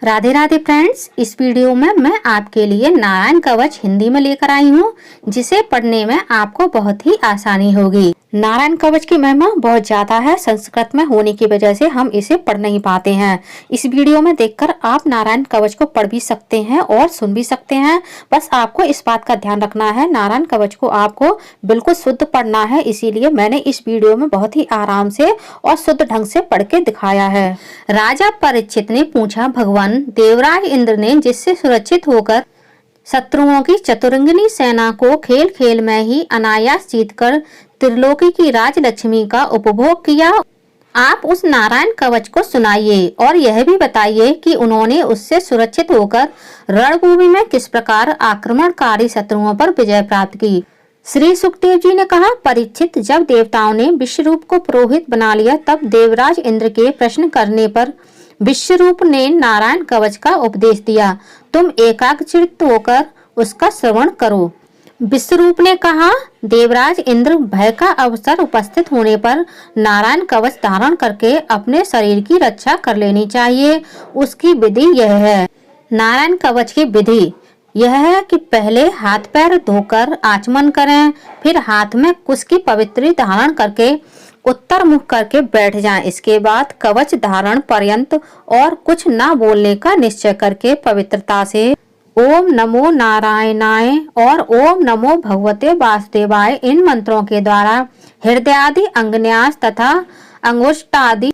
Radhe Radhe friends, इस video में मैं आपके लिए नारायण कवच हिंदी में लेकर आई हूँ, जिसे पढ़ने में आपको बहुत ही आसानी होगी। नारायण कवच की महिमा बहुत ज्यादा है। संस्कृत में होने की वजह से हम इसे पढ़ नहीं पाते हैं। इस वीडियो में देखकर आप नारायण कवच को पढ़ भी सकते हैं और सुन भी सकते हैं। बस आपको इस बात का ध्यान रखना है, नारायण कवच को आपको बिल्कुल शुद्ध पढ़ना है। इसीलिए मैंने इस वीडियो में बहुत ही आराम से और शुद्ध ढंग से पढ़ के दिखाया है। राजा परीक्षित ने पूछा, भगवान देवराज इंद्र ने जिससे सुरक्षित होकर शत्रुओं की चतुरंगिनी सेना को खेल खेल में ही अनायास जीतकर त्रिलोकी की राजलक्ष्मी का उपभोग किया, आप उस नारायण कवच को सुनाइए और यह भी बताइए कि उन्होंने उससे सुरक्षित होकर रणभूमि में किस प्रकार आक्रमणकारी शत्रुओं पर विजय प्राप्त की। श्री सुखदेव जी ने कहा, परीक्षित, जब देवताओं ने विश्वरूप को पुरोहित बना लिया, तब देवराज इंद्र के प्रश्न करने पर विश्वरूप ने नारायण कवच का उपदेश दिया। तुम एकाग्रचित्त होकर उसका श्रवण करो। विश्वरूप ने कहा, देवराज इंद्र, भय का अवसर उपस्थित होने पर नारायण कवच धारण करके अपने शरीर की रक्षा कर लेनी चाहिए। उसकी विधि यह है। नारायण कवच की विधि यह है कि पहले हाथ पैर धोकर आचमन करें, फिर हाथ में कुश की पवित्री धारण करके उत्तर मुख करके बैठ जाएं। इसके बाद कवच धारण पर्यंत और कुछ न बोलने का निश्चय करके पवित्रता से ओम नमो नारायणाय और ओम नमो भगवते वासुदेवाय इन मंत्रों के द्वारा हृदयादि अंगन्यास तथा अंगुष्ठादि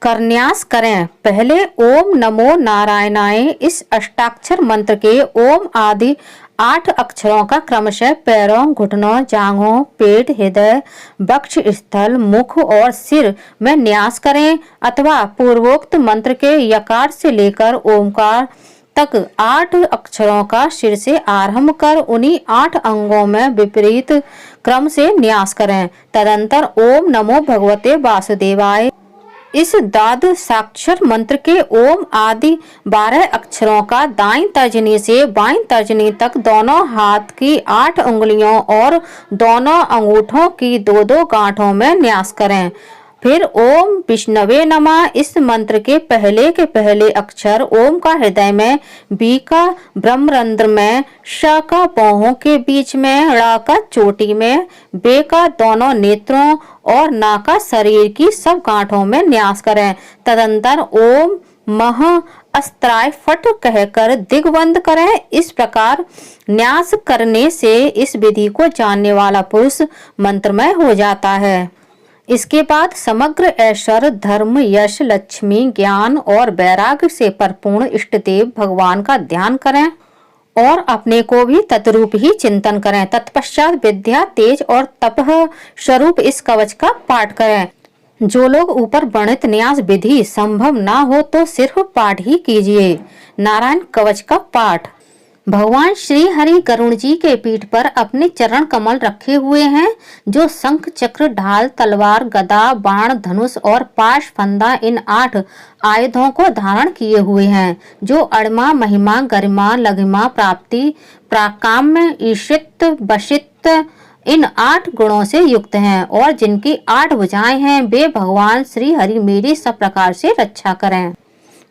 करन्यास करें। पहले ओम नमो नारायणाय इस अष्टाक्षर मंत्र के ओम आदि 8 अक्षरों का क्रमशः पैरों, घुटनों, जांघों, पेट, हृदय, वक्ष स्थल, मुख और सिर में न्यास करें, अथवा पूर्वोक्त मंत्र के यकार से लेकर ओमकार तक 8 अक्षरों का सिर से आरंभ कर उन्हीं 8 अंगों में विपरीत क्रम से न्यास करें। तदंतर ओम नमो भगवते वासुदेवाय इस द्वादशाक्षर मंत्र के ओम आदि 12 अक्षरों का दाईं तर्जनी से बाईं तर्जनी तक दोनों हाथ की 8 उंगलियों और दोनों अंगूठों की 2-2 गांठों में न्यास करें। फिर ओम विष्णवे नमः इस मंत्र के पहले अक्षर ओम का हृदय में, बी का ब्रह्मरंध्र में, श का बाहों के बीच में, ड़ का चोटी में, बे का दोनों नेत्रों और ना का शरीर की सब गांठों में न्यास करें। तदंतर ओम मह अस्त्राय फट कहकर दिग्बंध करें। इस प्रकार न्यास करने से इस विधि को जानने वाला पुरुष मंत्रमय हो जाता है। इसके बाद समग्र ऐश्वर्य, धर्म, यश, लक्ष्मी, ज्ञान और वैराग्य से परिपूर्ण इष्ट देव भगवान का ध्यान करें और अपने को भी तद्रूप ही चिंतन करें। तत्पश्चात विद्या, तेज और तप स्वरूप इस कवच का पाठ करें। जो लोग ऊपर वर्णित न्यास विधि संभव ना हो तो सिर्फ पाठ ही कीजिए। नारायण कवच का पाठ। भगवान श्री हरि गरुण जी के पीठ पर अपने चरण कमल रखे हुए हैं, जो शंख, चक्र, ढाल, तलवार, गदा, बाण, धनुष और पाश, फंदा इन 8 आयुधों को धारण किए हुए हैं, जो अणमा, महिमा, गरिमा, लघिमा, प्राप्ति, प्राकाम्य, ईशित, वशित इन 8 गुणों से युक्त हैं और जिनकी 8 भुजाएं हैं, वे भगवान श्री हरि मेरी सब प्रकार से रक्षा करें।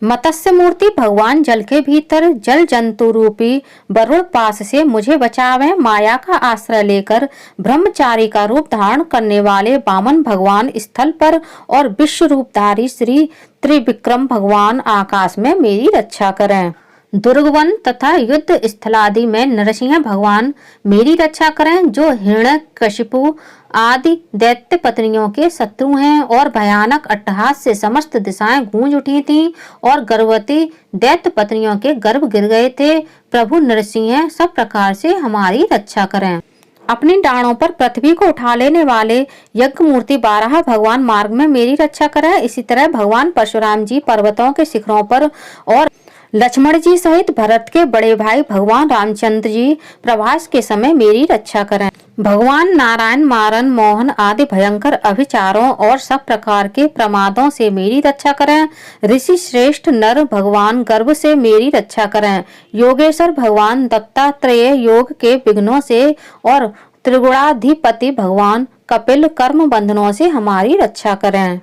मत्स्य मूर्ति भगवान जल के भीतर जल जंतु रूपी वरुण पास से मुझे बचावें। माया का आश्रय लेकर ब्रह्मचारी का रूप धारण करने वाले वामन भगवान स्थल पर और विश्व रूपधारी श्री त्रिविक्रम भगवान आकाश में मेरी रक्षा करें। दुर्गवन तथा युद्ध स्थलादि में नरसिंह भगवान मेरी रक्षा करें, जो हिरण्यकशिपु आदि दैत्य पत्नियों के शत्रु हैं और भयानक अट्टहास से समस्त दिशाएं गूंज उठी थीं और गर्भवती दैत्य पत्नियों के गर्भ गिर गए थे। प्रभु नरसिंह सब प्रकार से हमारी रक्षा करें। अपनी डाणों पर पृथ्वी को उठा लेने वाले यज्ञ मूर्ति 12 भगवान मार्ग में मेरी रक्षा करें। इसी तरह भगवान परशुराम जी पर्वतों के शिखरों पर और लक्ष्मण जी सहित भरत के बड़े भाई भगवान रामचंद्र जी प्रवास के समय मेरी रक्षा करें। भगवान नारायण मारन, मोहन आदि भयंकर अभिचारों और सब प्रकार के प्रमादों से मेरी रक्षा करें। ऋषि श्रेष्ठ नर भगवान गर्भ से मेरी रक्षा करें। योगेश्वर भगवान दत्तात्रेय योग के विघ्नों से और त्रिगुणाधिपति भगवान कपिल कर्म बंधनों से हमारी रक्षा करें।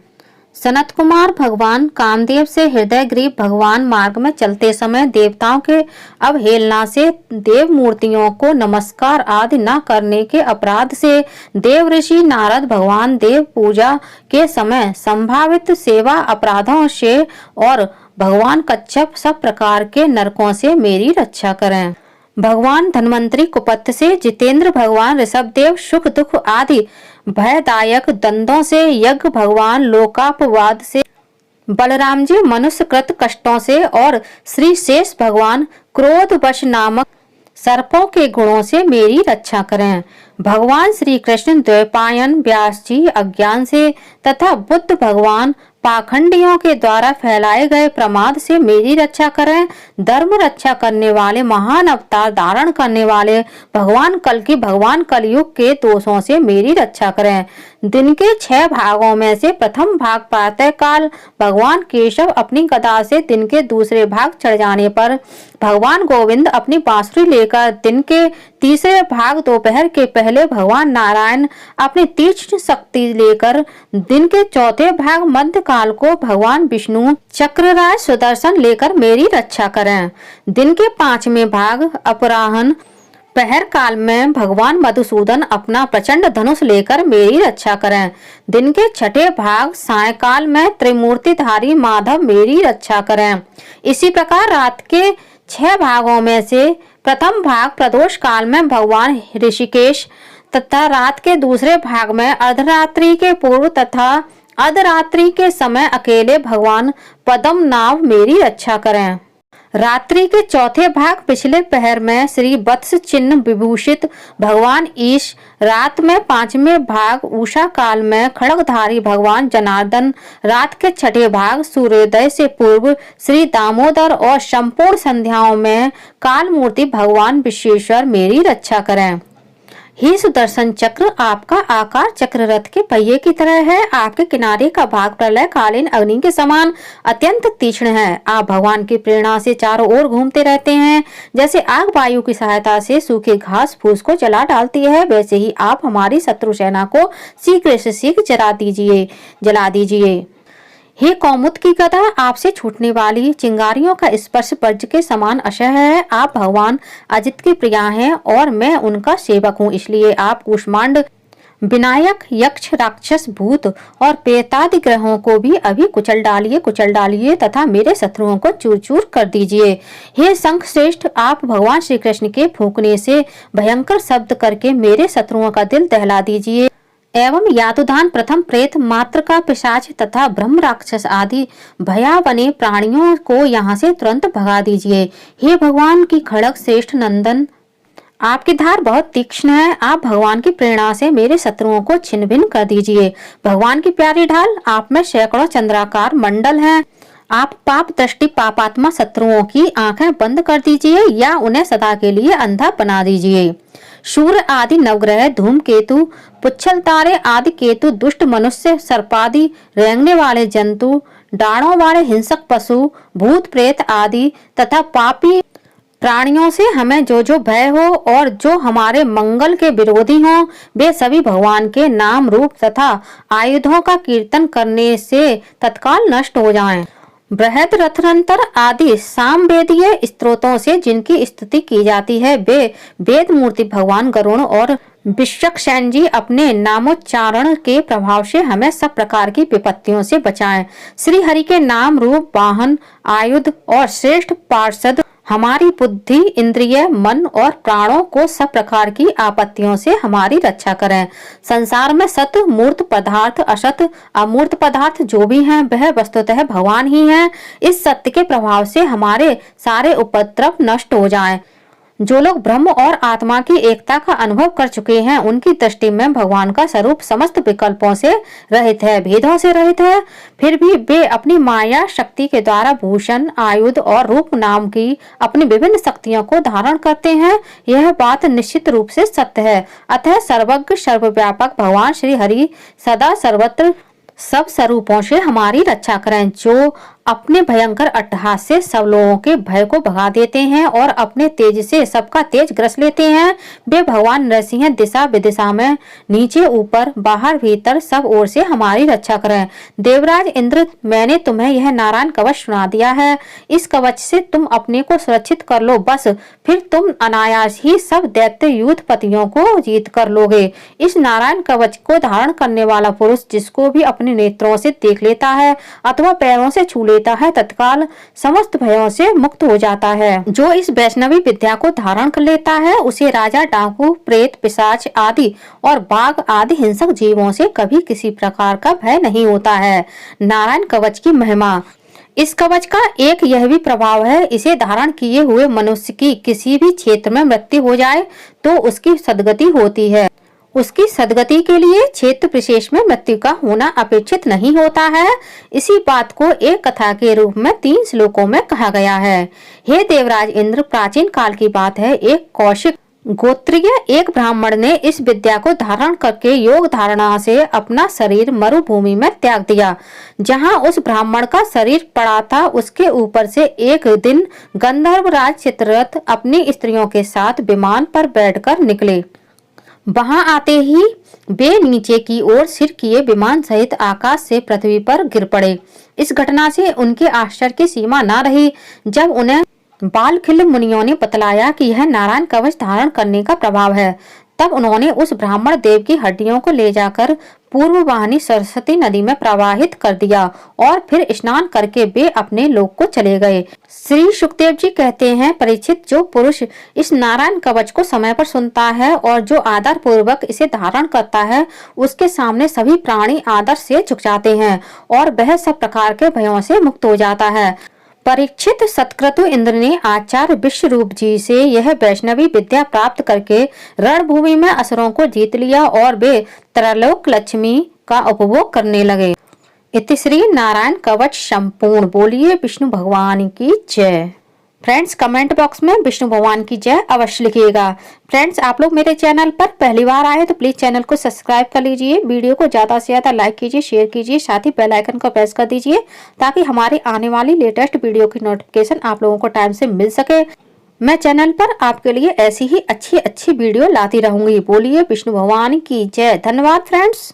सनत कुमार भगवान कामदेव से हृदय ग्रीव भगवान मार्ग में चलते समय देवताओं के अवहेलना से, देव मूर्तियों को नमस्कार आदि न करने के अपराध से, देव ऋषि नारद भगवान देव पूजा के समय संभावित सेवा अपराधों से और भगवान कच्छप सब प्रकार के नरकों से मेरी रक्षा करें। भगवान धन्वंतरी कुपथ से, जितेंद्र भगवान ऋषभदेव सुख दुख आदि भयदायक दंदों से, यज्ञ भगवान लोकापवाद से, बलराम जी मनुष्य कृत कष्टों से और श्री शेष भगवान क्रोध वश नामक सर्पों के गुणों से मेरी रक्षा करें। भगवान श्री कृष्ण द्वैपायन व्यास जी अज्ञान से तथा बुद्ध भगवान पाखंडियों के द्वारा फैलाए गए प्रमाद से मेरी रक्षा करें। धर्म रक्षा करने वाले महान अवतार धारण करने वाले भगवान कलयुग के दोषों से मेरी रक्षा करें। दिन के 6 भागों में से प्रथम भाग प्रातः काल भगवान केशव अपनी गदा से दिन के दूसरे भाग चढ़ जाने पर भगवान गोविंद अपनी बांसुरी लेकर, दिन के तीसरे भाग दोपहर के पहले भगवान नारायण अपनी तीक्ष्ण शक्ति लेकर, दिन के चौथे भाग मध्य काल को भगवान विष्णु चक्रराज सुदर्शन लेकर मेरी रक्षा करें। दिन के 5वें भाग अपराह्न पहर काल में भगवान मधुसूदन अपना प्रचंड धनुष लेकर मेरी रक्षा करें। दिन के 6ठे भाग सायंकाल में त्रिमूर्तिधारी माधव मेरी रक्षा करें। इसी प्रकार रात के 6 भागों में से प्रथम भाग प्रदोष काल में भगवान ऋषिकेश तथा रात के दूसरे भाग में अर्धरात्रि के पूर्व तथा अर्धरात्रि के समय अकेले भगवान पद्मनाभ मेरी रक्षा करें। रात्रि के चौथे भाग पिछले पहर में श्री वत्स चिन्ह विभूषित भगवान ईश, रात में 5वें भाग उषा काल में खड्गधारी भगवान जनार्दन, रात के 6ठे भाग सूर्योदय से पूर्व श्री दामोदर और संपूर्ण संध्याओं में काल मूर्ति भगवान विश्वेश्वर मेरी रक्षा करें। हे सुदर्शन चक्र, आपका आकार चक्र रथ के पहिए की तरह है। आपके किनारे का भाग प्रलय कालीन अग्नि के समान अत्यंत तीक्ष्ण है। आप भगवान की प्रेरणा से चारों ओर घूमते रहते हैं। जैसे आग वायु की सहायता से सूखे घास फूस को जला डालती है, वैसे ही आप हमारी शत्रु सेना को शीघ्र से शीघ्र जला दीजिए। हे कौमुद की गदा, आपसे छूटने वाली चिंगारियों का स्पर्श वज्र के समान असह्य है। आप भगवान अजित के प्रिया हैं और मैं उनका सेवक हूँ, इसलिए आप कूष्मांड विनायक यक्ष राक्षस भूत और प्रेतादि ग्रहों को भी अभी कुचल डालिए तथा मेरे शत्रुओं को चूर चूर कर दीजिए। हे शंख श्रेष्ठ, आप भगवान श्री कृष्ण के फूंकने से भयंकर शब्द करके मेरे शत्रुओं का दिल दहला दीजिए एवं यातुधान प्रथम प्रेत मात्र का पिशाच तथा ब्रह्म राक्षस आदि भयावने प्राणियों को यहाँ से तुरंत भगा दीजिए। हे भगवान की खड़ग श्रेष्ठ नंदन, आपकी धार बहुत तीक्ष्ण है। आप भगवान की प्रेरणा से मेरे शत्रुओं को छिन्न भिन्न कर दीजिए। भगवान की प्यारी ढाल, आप में सैकड़ों चंद्राकार मंडल हैं। आप पाप दृष्टि पापात्मा शत्रुओं की आंखें बंद कर दीजिए या उन्हें सदा के लिए अंधा बना दीजिए। सूर्य आदि नवग्रह, धूमकेतु, पुच्छल तारे आदि केतु, दुष्ट मनुष्य, सर्पादि, रेंगने वाले जंतु, डाढ़ों वाले हिंसक पशु, भूत प्रेत आदि तथा पापी प्राणियों से हमें जो भय हो और जो हमारे मंगल के विरोधी हों, वे सभी भगवान के नाम रूप तथा आयुधों का कीर्तन करने से तत्काल नष्ट हो जाएं। बृहद रथरंतर आदि सामवेदीय स्त्रोतों से जिनकी स्तुति की जाती है, वे वेद मूर्ति भगवान गरुण और विश्वक्सेन जी अपने नामोच्चारण के प्रभाव से हमें सब प्रकार की विपत्तियों से बचाएं। श्री हरि के नाम रूप वाहन, आयुध और श्रेष्ठ पार्षद हमारी बुद्धि, इंद्रिय, मन और प्राणों को सब प्रकार की आपत्तियों से हमारी रक्षा करें। संसार में सत मूर्त पदार्थ, असत अमूर्त पदार्थ जो भी हैं, वह वस्तुतः भगवान ही हैं। इस सत्य के प्रभाव से हमारे सारे उपद्रव नष्ट हो जाएं। जो लोग ब्रह्म और आत्मा की एकता का अनुभव कर चुके हैं, उनकी दृष्टि में भगवान का स्वरूप समस्त विकल्पों से रहित है, भेदों से रहित है। फिर भी वे अपनी माया शक्ति के द्वारा भूषण, आयुध और रूप नाम की अपनी विभिन्न शक्तियों को धारण करते हैं। यह बात निश्चित रूप से सत्य है। अतः सर्वज्ञ सर्वव्यापक भगवान श्री हरि सदा सर्वत्र सब स्वरूपों से हमारी रक्षा करें। जो अपने भयंकर अट्टहास से सब लोगों के भय को भगा देते हैं और अपने तेज से सबका तेज ग्रस लेते हैं। वे भगवान नरसिंह दिशा विदिशा में नीचे ऊपर बाहर भीतर सब ओर से हमारी रक्षा करें। देवराज इंद्र, मैंने तुम्हें यह नारायण कवच सुना दिया है। इस कवच से तुम अपने को सुरक्षित कर लो, बस फिर तुम अनायास ही सब दैत्य युद्धपतियों को जीत कर लोगे। इस नारायण कवच को धारण करने वाला पुरुष जिसको भी अपने नेत्रों से देख लेता है अथवा पैरों से छू लेता है, तत्काल समस्त भयों से मुक्त हो जाता है। जो इस वैष्णवी विद्या को धारण कर लेता है उसे राजा, डाकू, प्रेत, पिशाच आदि और बाघ आदि हिंसक जीवों से कभी किसी प्रकार का भय नहीं होता है। नारायण कवच की महिमा। इस कवच का एक यह भी प्रभाव है, इसे धारण किए हुए मनुष्य की किसी भी क्षेत्र में मृत्यु हो जाए तो उसकी सद्गति होती है। उसकी सद्गति के लिए क्षेत्र विशेष में मृत्यु का होना अपेक्षित नहीं होता है। इसी बात को एक कथा के रूप में 3 श्लोकों में कहा गया है। हे देवराज इंद्र, प्राचीन काल की बात है, एक कौशिक गोत्रीय एक ब्राह्मण ने इस विद्या को धारण करके योग धारणा से अपना शरीर मरुभूमि में त्याग दिया। जहां उस ब्राह्मण का शरीर पड़ा था उसके ऊपर से एक दिन गंधर्वराज चित्ररथ अपनी स्त्रियों के साथ विमान पर बैठकर निकले। वहां आते ही वे नीचे की ओर सिर किए विमान सहित आकाश से पृथ्वी पर गिर पड़े। इस घटना से उनके आश्चर्य की सीमा न रही। जब उन्हें बालखिल मुनियों ने बतलाया कि यह नारायण कवच धारण करने का प्रभाव है, तब उन्होंने उस ब्राह्मण देव की हड्डियों को ले जाकर पूर्व वाहिनी सरस्वती नदी में प्रवाहित कर दिया और फिर स्नान करके वे अपने लोक को चले गए। श्री सुखदेव जी कहते हैं, परीक्षित, जो पुरुष इस नारायण कवच को समय पर सुनता है और जो आदर पूर्वक इसे धारण करता है उसके सामने सभी प्राणी आदर से झुक जाते हैं और वह सब प्रकार के भयों से मुक्त हो जाता है। परीक्षित, सतक्रतु इंद्र ने आचार्य विश्वरूप जी से यह वैष्णवी विद्या प्राप्त करके रणभूमि में असुरों को जीत लिया और वे त्रैलोक लक्ष्मी का उपभोग करने लगे। इति श्री नारायण कवच संपूर्ण। बोलिए विष्णु भगवान की जय। फ्रेंड्स, कमेंट बॉक्स में विष्णु भगवान की जय अवश्य लिखिएगा। फ्रेंड्स, आप लोग मेरे चैनल पर पहली बार आए तो प्लीज चैनल को सब्सक्राइब कर लीजिए, वीडियो को ज्यादा से ज्यादा लाइक कीजिए, शेयर कीजिए, साथ ही बेल आइकन को प्रेस कर दीजिए ताकि हमारी आने वाली लेटेस्ट वीडियो की नोटिफिकेशन आप लोगों को टाइम से मिल सके। मैं चैनल पर आपके लिए ऐसी ही अच्छी वीडियो लाती रहूंगी। बोलिए विष्णु भगवान की जय। धन्यवाद फ्रेंड्स।